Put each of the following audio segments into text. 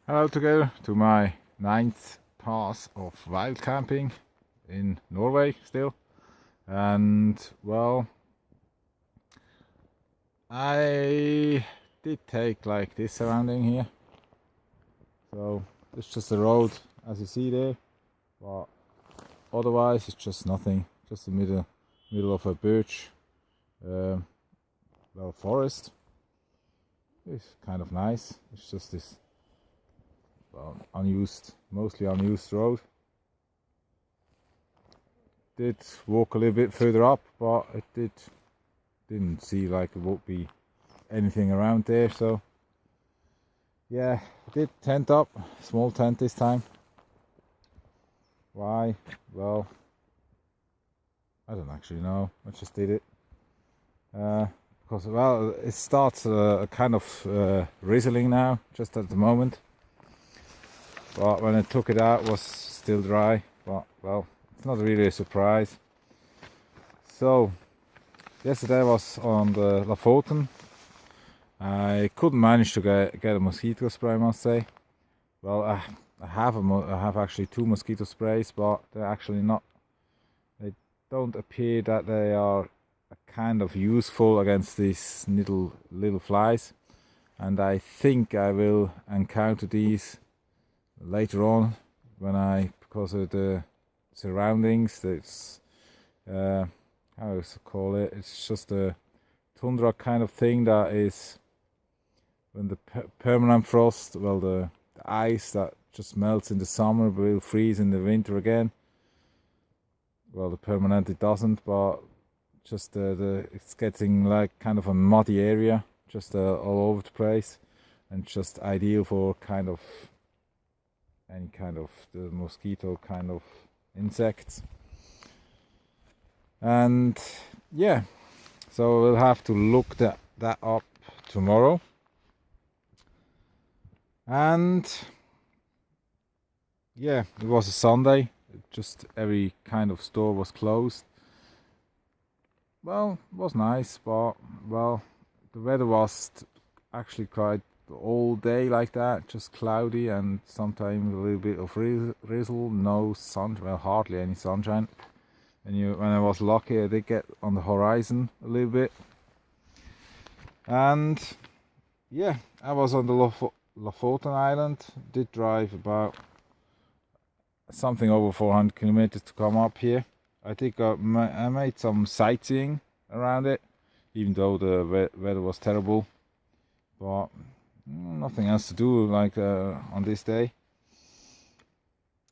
Hello together to my ninth pass of wild camping in Norway still. And well, I did take like this surrounding here. So it's just the road as you see there, but otherwise it's just nothing. Just the middle of a birch forest. It's kind of nice. It's just this mostly unused road. Did walk a little bit further up, but it didn't see like it would be anything around there. So yeah, I did tent up, small tent this time. Why? Well, I don't actually know. I just did it because it starts kind of drizzling now, just at the moment. But when I took it out, it was still dry. But well, it's not really a surprise. So yesterday I was on the Lofoten. I couldn't manage to get a mosquito spray, I must say. Well, I have actually two mosquito sprays, but they're actually not. They don't appear that they are kind of useful against these little flies. And I think I will encounter these later on because of the surroundings. It's how to call it? It's just a tundra kind of thing that is when the permanent frost, well, the ice that just melts in the summer will freeze in the winter again. Well, the permanent it doesn't, but just it's getting like kind of a muddy area, just all over the place, and just ideal for kind of any kind of the mosquito kind of insects. And yeah, so we'll have to look that up tomorrow. And yeah, it was a Sunday. Just every kind of store was closed. Well, it was nice, but well, the weather was actually quite all day like that, just cloudy and sometimes a little bit of drizzle, no sun, well, hardly any sunshine. And when I was lucky, I did get on the horizon a little bit. And yeah, I was on the Lofoten Island. Did drive about something over 400 kilometers to come up here. I think I made some sightseeing around it, even though the weather was terrible. But nothing else to do like on this day.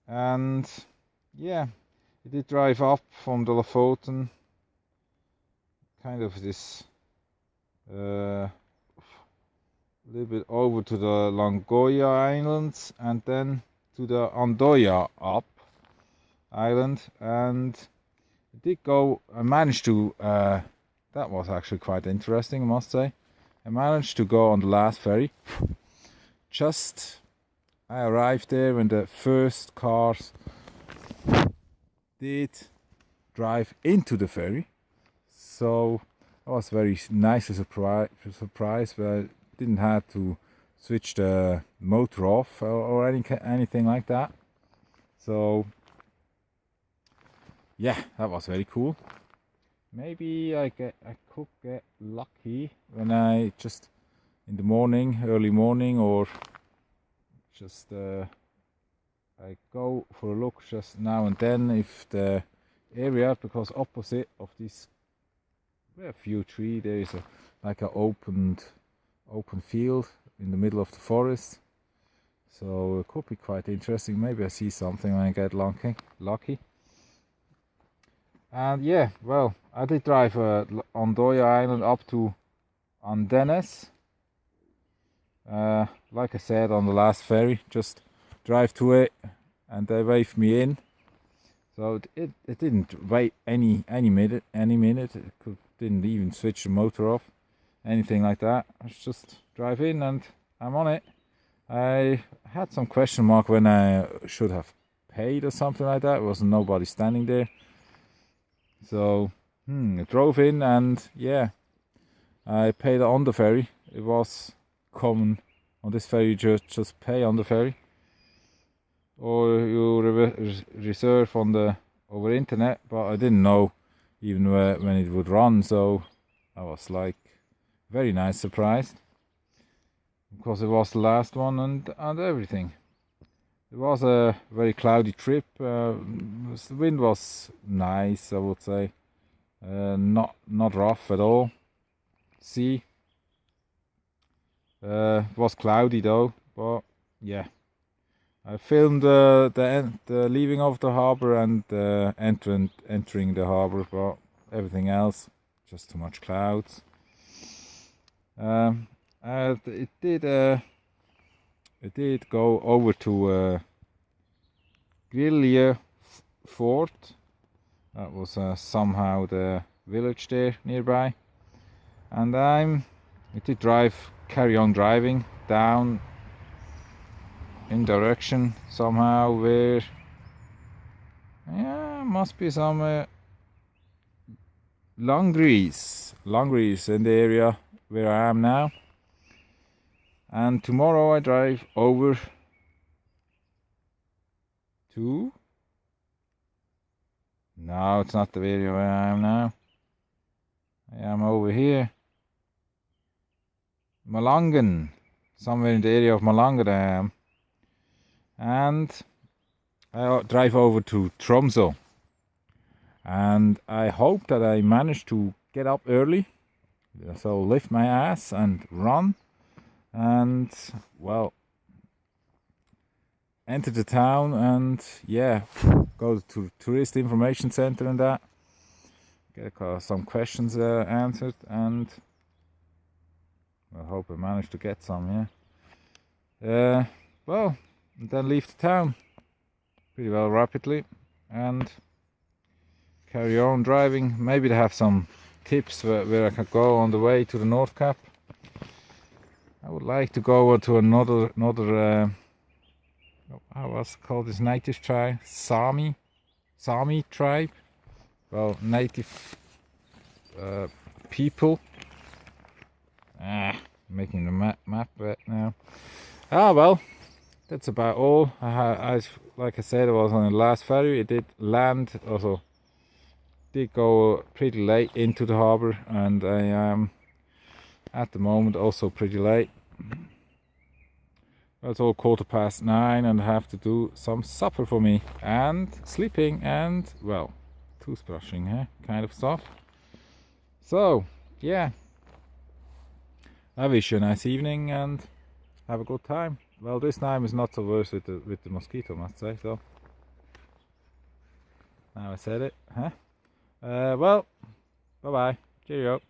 And yeah, we did drive up from the Lofoten, kind of this little bit over to the Langoya Islands and then to the Andoya up island, and I managed to that was actually quite interesting, I must say. I managed to go on the last ferry. I arrived there when the first cars did drive into the ferry, so I was very nice surprise, but I didn't have to switch the motor off or anything like that. So yeah, that was very cool. Maybe I could get lucky when I just in the morning, early morning, or just I go for a look just now and then if the area, because opposite of this few tree there is like an open field in the middle of the forest. So it could be quite interesting. Maybe I see something when I get lucky. And yeah, well, I did drive on Doya Island up to Andenes. Like I said on the last ferry, just drive to it and they waved me in. So it didn't wait any minute. It didn't even switch the motor off, anything like that. I just drive in and I'm on it. I had some question mark when I should have paid or something like that. There wasn't nobody standing there. So I drove in and yeah, I paid on the ferry. It was common On this ferry you just pay on the ferry, or you reserve on the over internet, but I didn't know even when it would run, so I was like very nice surprised, because it was the last one and everything. It was a very cloudy trip. The wind was nice, I would say. Not rough at all. Sea was cloudy though, but yeah. I filmed the leaving of the harbor and entering the harbor, but everything else just too much clouds. It did go over to Grille Fort. That was somehow the village there nearby, and I did carry on driving down in direction somehow where, yeah, must be some Langries in the area where I am now. And tomorrow I drive over to... No, it's not the area where I am now. I am over here. Malangen. Somewhere in the area of Malangen I am. And I drive over to Tromsø. And I hope that I manage to get up early. So lift my ass and run. And, well, enter the town and, yeah, go to tourist information center and that. Get some questions answered, and I hope I manage to get some, yeah. Well, and then leave the town pretty well rapidly and carry on driving. Maybe they have some tips where I can go on the way to the North Cap. I would like to go to another how was it called, this native tribe? Sami tribe. Well, native people. Making the map right now. Well, that's about all. Like I said, I was on the last ferry. It did land, also did go pretty late into the harbor, and I am at the moment also pretty late. It's all 9:15, and I have to do some supper for me, and sleeping, and, well, toothbrushing, kind of stuff. So, yeah, I wish you a nice evening and have a good time. Well, this time is not so worse with the mosquito, I must say. So now I said it, Well, bye bye, cheerio.